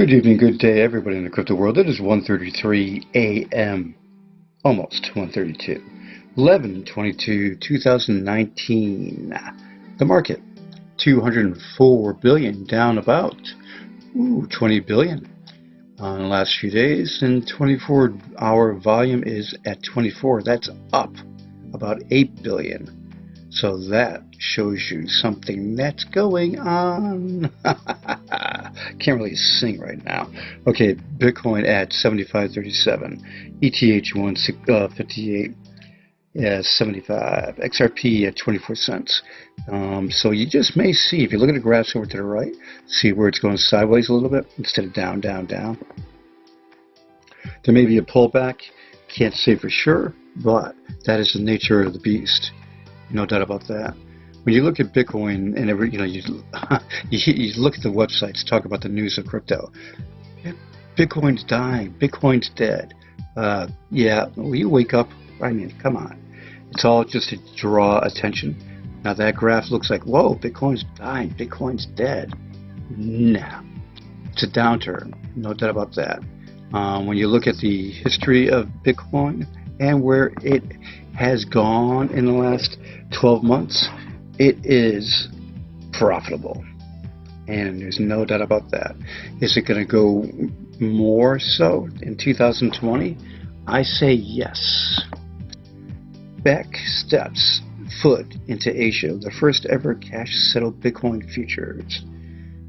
Good evening, good day, everybody in the crypto world. It is 1:33 a.m., almost 1:32, 11/22/2019. The market, 204 billion, down about 20 billion in the last few days, and 24-hour volume is at 24. That's up about 8 billion. So that shows you something that's going on. Can't really sing right now. Okay, Bitcoin at 75.37, ETH 158, 75, XRP at 24 cents. So you just may see, if you look at the graphs over to the right, see where it's going sideways a little bit instead of down, down, down. There may be a pullback. Can't say for sure, but that is the nature of the beast. No doubt about that. When you look at Bitcoin and you look at the websites, talk about the news of crypto. Bitcoin's dying. Bitcoin's dead. Yeah, will you wake up? I mean, come on. It's all just to draw attention. Now that graph looks like, whoa, Bitcoin's dying. Bitcoin's dead. Nah, it's a downturn. No doubt about that. When you look at the history of Bitcoin and where it has gone in the last 12 months, it is profitable. And there's no doubt about that. Is it going to go more so in 2020? I say yes. Bakkt steps foot into Asia, the first ever cash-settled Bitcoin futures.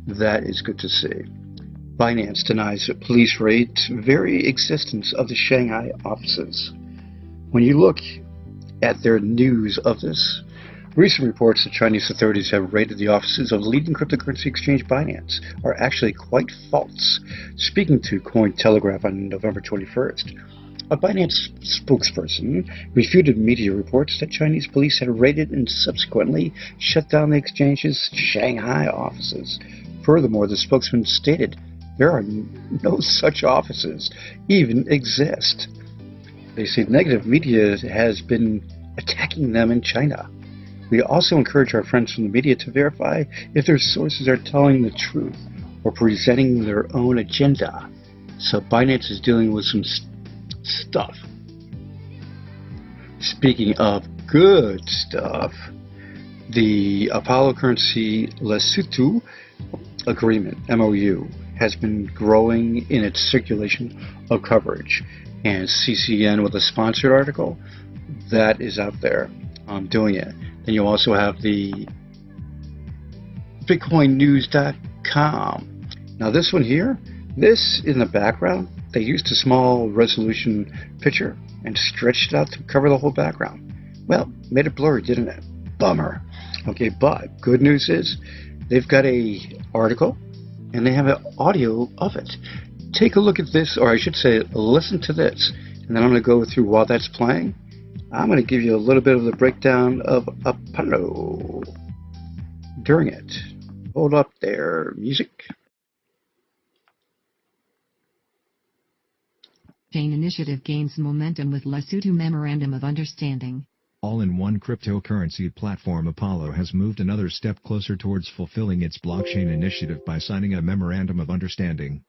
That is good to see. Binance denies police raid very existence of the Shanghai offices. When you look at their news of this, recent reports that Chinese authorities have raided the offices of leading cryptocurrency exchange Binance are actually quite false. Speaking to Cointelegraph on November 21st, a Binance spokesperson refuted media reports that Chinese police had raided and subsequently shut down the exchange's Shanghai offices. Furthermore, the spokesman stated there are no such offices even exist. They say negative media has been attacking them in China. We also encourage our friends from the media to verify if their sources are telling the truth or presenting their own agenda. So Binance is dealing with some stuff. Speaking of good stuff, the Apollo Currency Lesotho Agreement, MOU, has been growing in its circulation of coverage. And CCN with a sponsored article, that is out there doing it. Then you also have the BitcoinNews.com. Now this one here, this in the background, they used a small resolution picture and stretched it out to cover the whole background. Well, made it blurry, didn't it? Bummer. Okay, but good news is they've got a article and they have an audio of it. Take a look at this, or I should say, listen to this, and then I'm going to go through while that's playing. I'm going to give you a little bit of the breakdown of Apollo during it. Hold up there, music. Chain initiative gains momentum with Lesotho Memorandum of Understanding. All-in-one cryptocurrency platform Apollo has moved another step closer towards fulfilling its blockchain initiative by signing a Memorandum of Understanding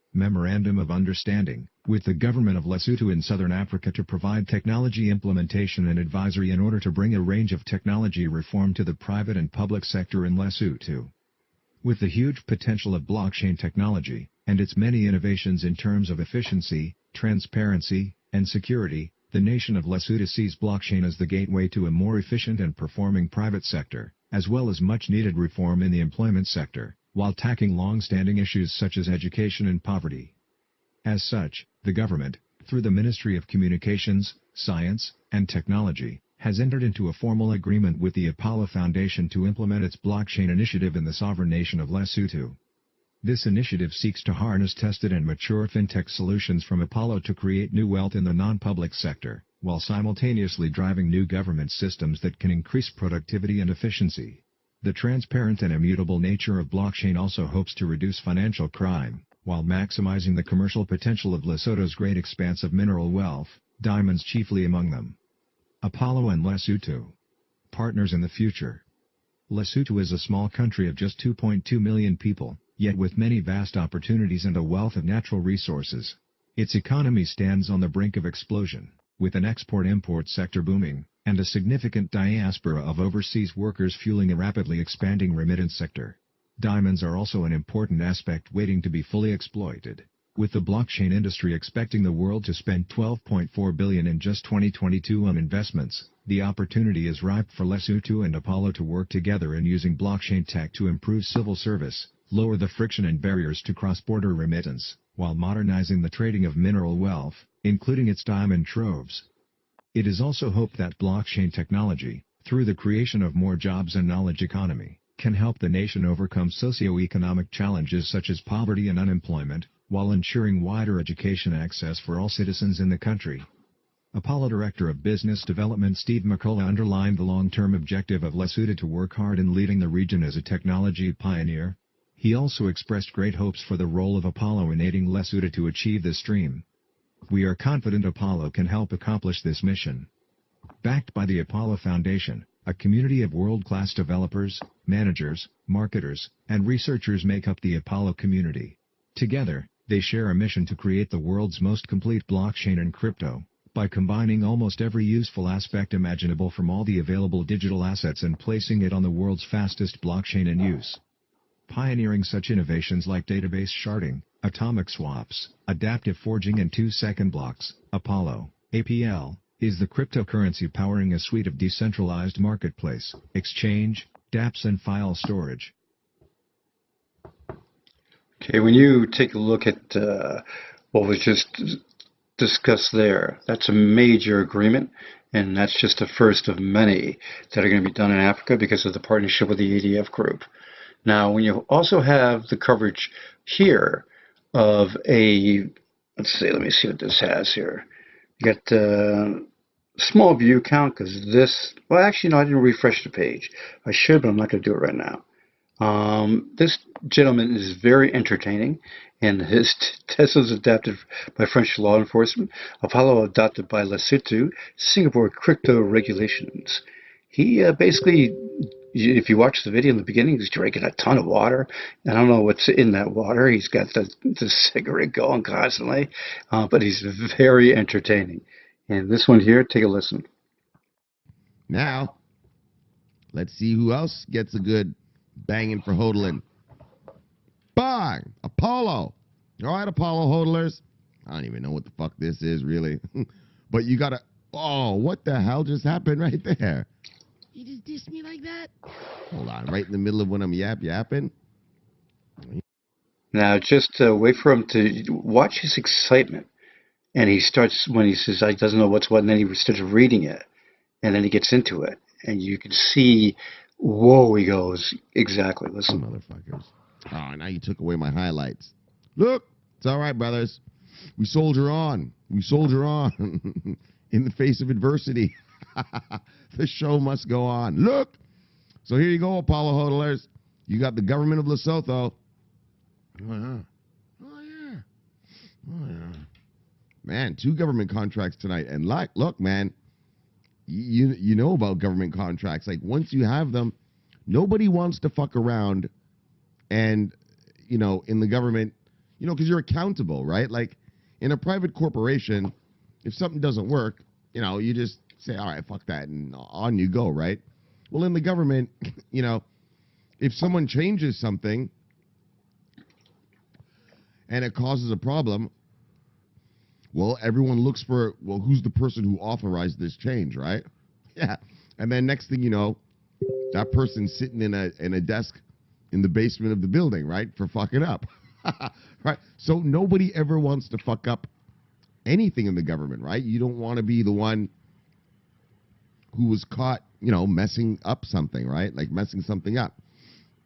with the government of Lesotho in southern Africa to provide technology implementation and advisory in order to bring a range of technology reform to the private and public sector in Lesotho. With the huge potential of blockchain technology, and its many innovations in terms of efficiency, transparency, and security, the nation of Lesotho sees blockchain as the gateway to a more efficient and performing private sector, as well as much-needed reform in the employment sector, while tackling long-standing issues such as education and poverty. As such, the government, through the Ministry of Communications, Science, and Technology, has entered into a formal agreement with the Apollo Foundation to implement its blockchain initiative in the sovereign nation of Lesotho. This initiative seeks to harness tested and mature fintech solutions from Apollo to create new wealth in the non-public sector, while simultaneously driving new government systems that can increase productivity and efficiency. The transparent and immutable nature of blockchain also hopes to reduce financial crime, while maximizing the commercial potential of Lesotho's great expanse of mineral wealth, diamonds chiefly among them. Apollo and Lesotho. Partners in the future. Lesotho is a small country of just 2.2 million people, yet with many vast opportunities and a wealth of natural resources. Its economy stands on the brink of explosion, with an export-import sector booming, and a significant diaspora of overseas workers fueling a rapidly expanding remittance sector. Diamonds are also an important aspect waiting to be fully exploited, with the blockchain industry expecting the world to spend $12.4 billion in just 2022 on investments. The opportunity is ripe for Lesotho and Apollo to work together in using blockchain tech to improve civil service, lower the friction and barriers to cross-border remittance, while modernizing the trading of mineral wealth, including its diamond troves. It is also hoped that blockchain technology, through the creation of more jobs and knowledge economy, can help the nation overcome socio-economic challenges such as poverty and unemployment, while ensuring wider education access for all citizens in the country. Apollo Director of Business Development Steve McCullough underlined the long-term objective of Lesotho to work hard in leading the region as a technology pioneer. He also expressed great hopes for the role of Apollo in aiding Lesotho to achieve this dream. We are confident Apollo can help accomplish this mission. Backed by the Apollo Foundation, a community of world-class developers, managers, marketers, and researchers make up the Apollo community. Together, they share a mission to create the world's most complete blockchain and crypto, by combining almost every useful aspect imaginable from all the available digital assets and placing it on the world's fastest blockchain in use. Pioneering such innovations like database sharding, atomic swaps, adaptive forging and 2-second blocks, Apollo, APL, is the cryptocurrency powering a suite of decentralized marketplace, exchange, dApps and file storage. Okay, when you take a look at what was just discussed there, that's a major agreement, and that's just the first of many that are going to be done in Africa because of the partnership with the ADF group. Now, when you also have the coverage here of a, let me see what this has here. You got small view count because this, well, actually, no, I didn't refresh the page. I should, but I'm not going to do it right now. This gentleman is very entertaining, and his Tesla's adapted by French law enforcement, Apollo adopted by Lesotho, Singapore crypto regulations. He basically, if you watch the video in the beginning, he's drinking a ton of water. I don't know what's in that water. He's got the cigarette going constantly, but he's very entertaining. And this one here, take a listen. Now, let's see who else gets a good banging for hodling. Bang! Apollo! All right, Apollo hodlers. I don't even know what the fuck this is, really. But you gotta... Oh, what the hell just happened right there? You just dissed me like that? Hold on, right in the middle of when I'm yapping? Now, just wait for him to watch his excitement. And he starts, when he says, he doesn't know what's what, and then he starts reading it. And then he gets into it. And you can see, whoa, he goes, exactly, listen. Motherfuckers. Oh, now you took away my highlights. Look, it's all right, brothers. We soldier on. We soldier on. In the face of adversity. The show must go on. Look. So here you go, Apollo hodlers. You got the government of Lesotho. Oh, yeah. Oh, yeah. Oh, yeah. Man, 2 government contracts tonight. And look, man, you know about government contracts. Like, once you have them, nobody wants to fuck around and, in the government, because you're accountable, right? Like, in a private corporation, if something doesn't work, you just say, all right, fuck that, and on you go, right? Well, in the government, if someone changes something and it causes a problem, well, everyone looks for, who's the person who authorized this change, right? Yeah. And then next thing you know, that person's sitting in a desk in the basement of the building, right? For fucking up. Right? So nobody ever wants to fuck up anything in the government, right? You don't want to be the one who was caught, messing up something, right? Like messing something up.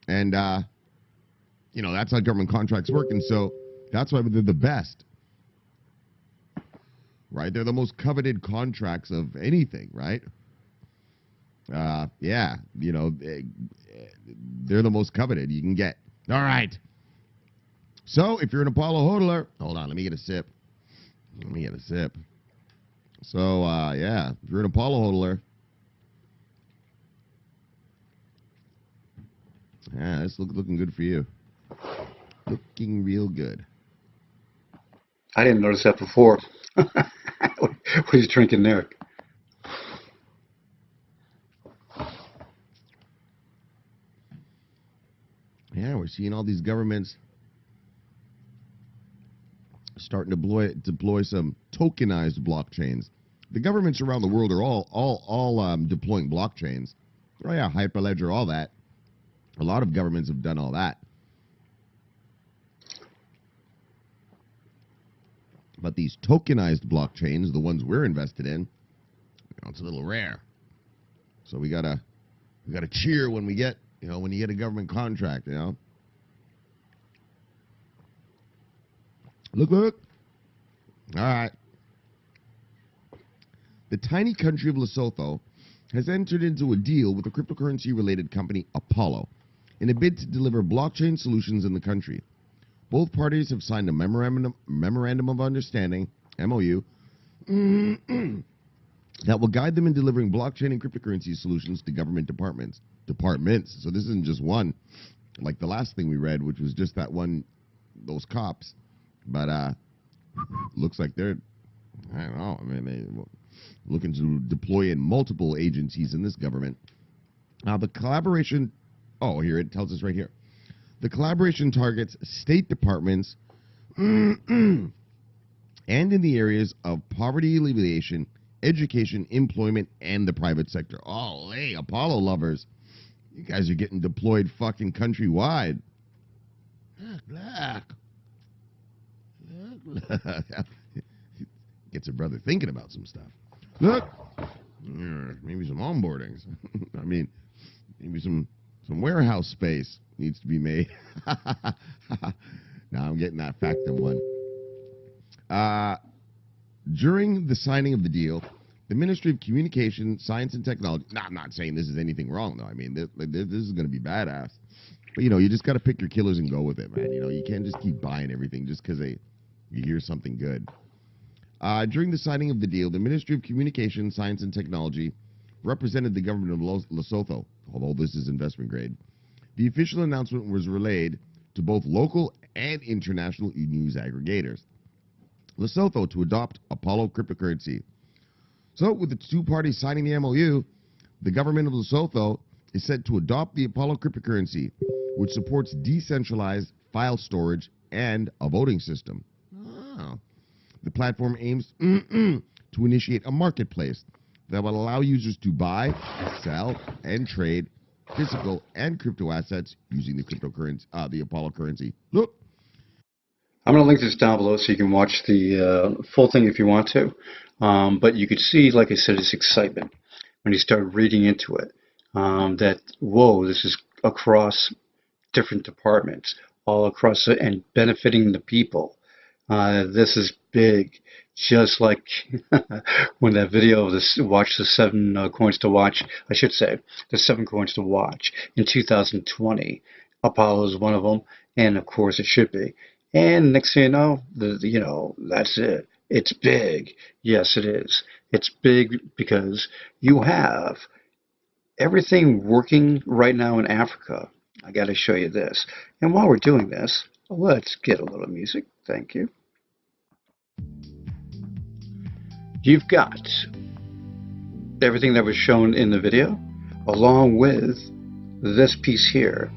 And, that's how government contracts work. And so that's why they're the best. Right? They're the most coveted contracts of anything, right? Yeah, they're the most coveted you can get. All right. So, if you're an Apollo hodler, hold on, let me get a sip. So, yeah, if you're an Apollo hodler, yeah, it's looking good for you. Looking real good. I didn't notice that before. What are you drinking there? Yeah, we're seeing all these governments starting to deploy some tokenized blockchains. The governments around the world are all deploying blockchains. Oh yeah, Hyperledger, all that. A lot of governments have done all that. But these tokenized blockchains, the ones we're invested in, it's a little rare. So we gotta cheer when we get, when you get a government contract, Look. All right. The tiny country of Lesotho has entered into a deal with the cryptocurrency-related company Apollo in a bid to deliver blockchain solutions in the country. Both parties have signed a memorandum of understanding, MOU, that will guide them in delivering blockchain and cryptocurrency solutions to government departments. So this isn't just one, like the last thing we read, which was just that one, those cops. But looks like they're, I don't know, they're looking to deploy in multiple agencies in this government. Now, the collaboration, here it tells us right here. The collaboration targets state departments and in the areas of poverty alleviation, education, employment, and the private sector. Oh, hey, Apollo lovers. You guys are getting deployed fucking countrywide. Look. Gets a brother thinking about some stuff. Look. Maybe some onboardings. Maybe some warehouse space needs to be made. Now I'm getting that factum one. During the signing of the deal, the Ministry of Communication, Science and Technology. Now, I'm not saying this is anything wrong, though. This is going to be badass. But, you just got to pick your killers and go with it, man. You can't just keep buying everything just because you hear something good. During the signing of the deal, the Ministry of Communication, Science and Technology represented the government of Lesotho, although this is investment grade. The official announcement was relayed to both local and international news aggregators. Lesotho to adopt Apollo cryptocurrency. So, with the two parties signing the MOU, the government of Lesotho is set to adopt the Apollo cryptocurrency, which supports decentralized file storage and a voting system. Oh. The platform aims to initiate a marketplace that will allow users to buy, sell, and trade physical and crypto assets using the cryptocurrency, the Apollo currency. Look. I'm going to link this down below so you can watch the full thing if you want to. But you could see, like I said, his excitement when he started reading into it. That, whoa, this is across different departments, all across it, and benefiting the people. This is big. Just like when that video of this, watch the 7 coins to watch, I should say, the 7 coins to watch in 2020. Apollo is one of them, and of course it should be. And next thing you know, that's it. It's big. Yes, it is. It's big because you have everything working right now in Africa. I got to show you this. And while we're doing this, let's get a little music. Thank you. You've got everything that was shown in the video, along with this piece here.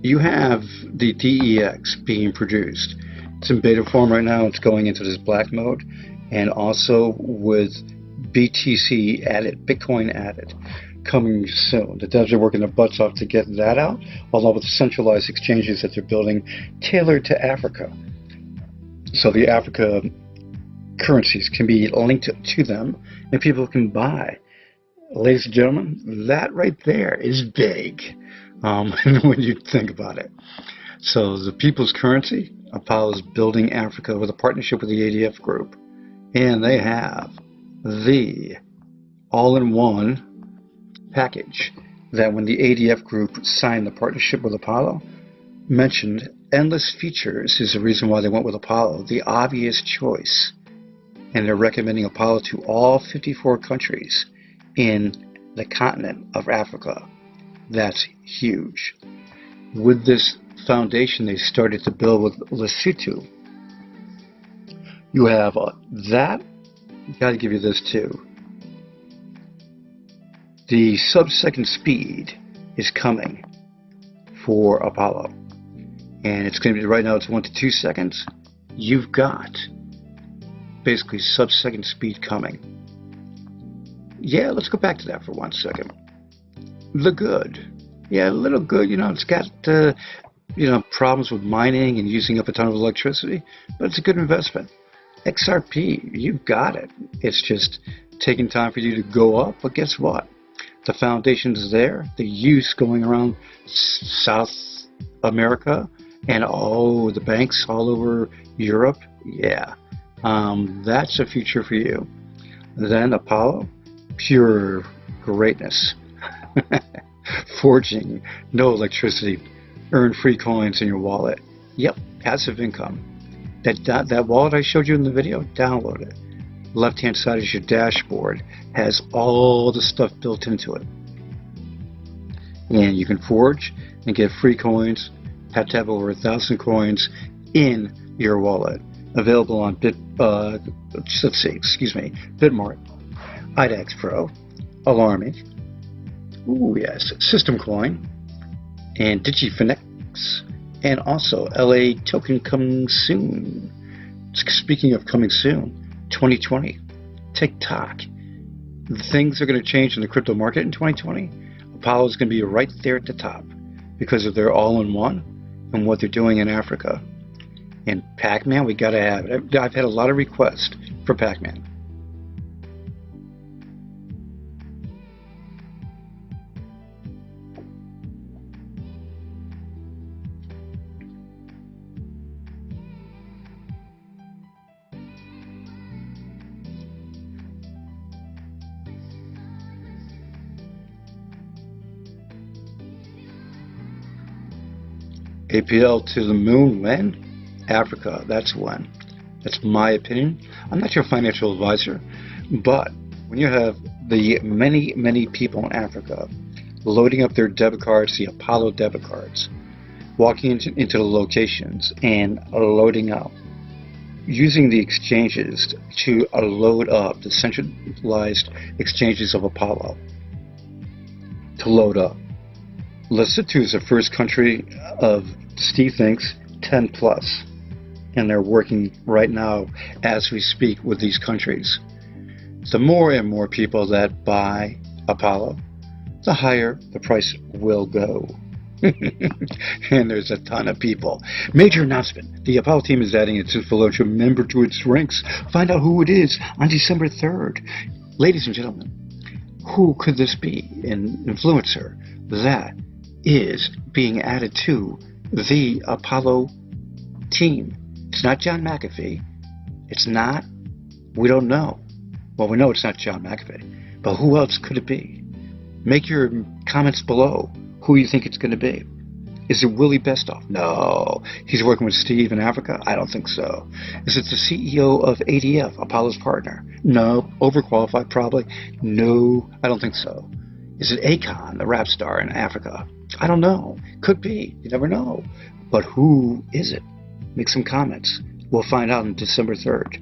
You have the DEX being produced. It's in beta form right now. It's going into this black mode, and also with BTC added, Bitcoin added, coming soon. The devs are working their butts off to get that out, along with the centralized exchanges that they're building tailored to Africa. So the Africa currencies can be linked to them, and people can buy. Ladies and gentlemen, that right there is big when you think about it. So the people's currency, Apollo is building Africa with a partnership with the ADF group, and they have the all-in-one package that when the ADF group signed the partnership with Apollo, mentioned endless features is the reason why they went with Apollo, the obvious choice. And they're recommending Apollo to all 54 countries in the continent of Africa. That's huge. With this foundation they started to build with Lesotho. You have that. Got to give you this too. The sub-second speed is coming for Apollo, and it's going to be right now. It's 1 to 2 seconds. You've got basically sub-second speed coming. Yeah, let's go back to that for 1 second. The good. Yeah, a little good. You know, it's got problems with mining and using up a ton of electricity, but it's a good investment. XRP, you've got it. It's just taking time for you to go up, but guess what? The foundation's there. The use going around South America and all the banks all over Europe. Yeah, that's a future for you. Then Apollo, pure greatness. Forging, no electricity, earn free coins in your wallet. Yep, passive income. That wallet I showed you in the video, download it. Left hand side is your dashboard, has all the stuff built into it. And you can forge and get free coins. Have to have over 1,000 coins in your wallet. Available on Bitmart, IDAX Pro, Alarmy, ooh yes, System Coin, and DigiFinex, and also LA token coming soon. Speaking of coming soon, 2020, TikTok. Things are going to change in the crypto market in 2020. Apollo is going to be right there at the top because of their all-in-one and what they're doing in Africa. And Pac-Man, we got to have it. I've had a lot of requests for Pac-Man. APL to the moon when? Africa, that's when. That's my opinion. I'm not your financial advisor, but when you have the many people in Africa loading up their debit cards, the Apollo debit cards, walking into the locations and loading up, using the exchanges to load up, the centralized exchanges of Apollo to load up. Lesotho is the first country of, Steve thinks, 10 plus, and they're working right now as we speak with these countries. The more and more people that buy Apollo, the higher the price will go. And there's a ton of people. Major announcement. The Apollo team is adding its influential member to its ranks. Find out who it is on December 3rd. Ladies and gentlemen, who could this be? An influencer that is being added to the Apollo team. It's not John McAfee. It's not. We don't know. Well, we know it's not John McAfee. But who else could it be? Make your comments below who you think it's going to be. Is it Willie Bestoff? No. He's working with Steve in Africa? I don't think so. Is it the CEO of ADF, Apollo's partner? No. Overqualified, probably? No, I don't think so. Is it Akon, the rap star in Africa? I don't know. Could be. You never know. But who is it? Make some comments. We'll find out on December 3rd.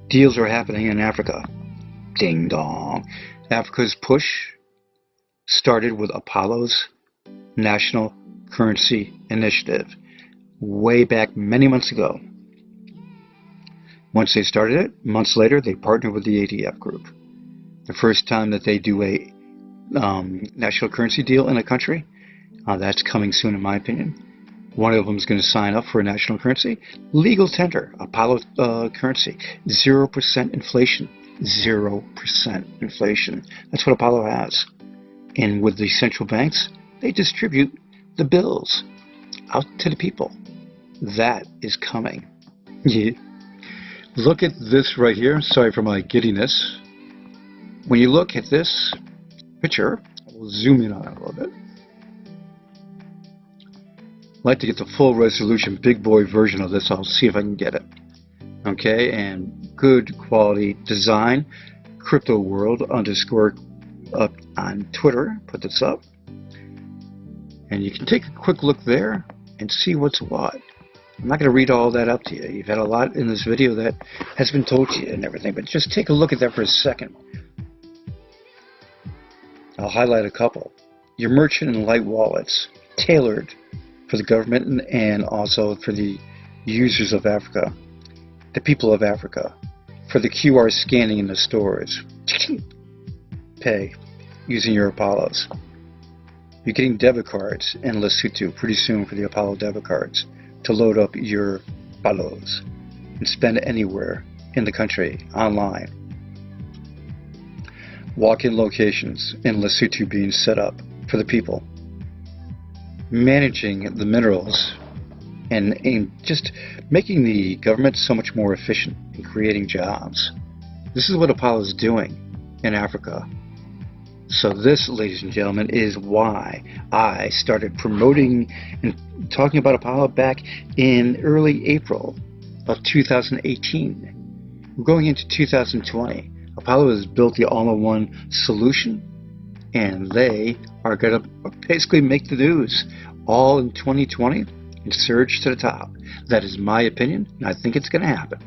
Deals are happening in Africa. Ding dong. Africa's push started with Apollo's National Currency Initiative way back many months ago. Once they started it, months later, they partnered with the ADF group. The first time that they do a national currency deal in a country, that's coming soon in my opinion. One of them is going to sign up for a national currency. Legal tender, Apollo currency, 0% inflation. 0% inflation. That's what Apollo has. And with the central banks, they distribute the bills out to the people. That is coming. Yeah. Look at this right here. Sorry for my giddiness. When you look at this picture, we'll zoom in on it a little bit. I'd like to get the full resolution big boy version of this. I'll see if I can get it. Okay, and good quality design. Crypto World _ up on Twitter. Put this up. And you can take a quick look there and see what's what. I'm not going to read all that up to you. You've had a lot in this video that has been told to you and everything, but just take a look at that for a second. I'll highlight a couple. Your merchant and light wallets, tailored for the government and also for the users of Africa, the people of Africa, for the QR scanning in the stores. Pay using your Apollos. You're getting debit cards in Lesotho pretty soon for the Apollo debit cards to load up your Apollos and spend anywhere in the country online. Walk-in locations in Lesotho being set up for the people. Managing the minerals and just making the government so much more efficient in creating jobs. This is what Apollo is doing in Africa. So this, ladies and gentlemen, is why I started promoting and talking about Apollo back in early April of 2018. We're going into 2020. Apollo has built the all-in-one solution, and they are going to basically make the news all in 2020 and surge to the top. That is my opinion, and I think it's going to happen.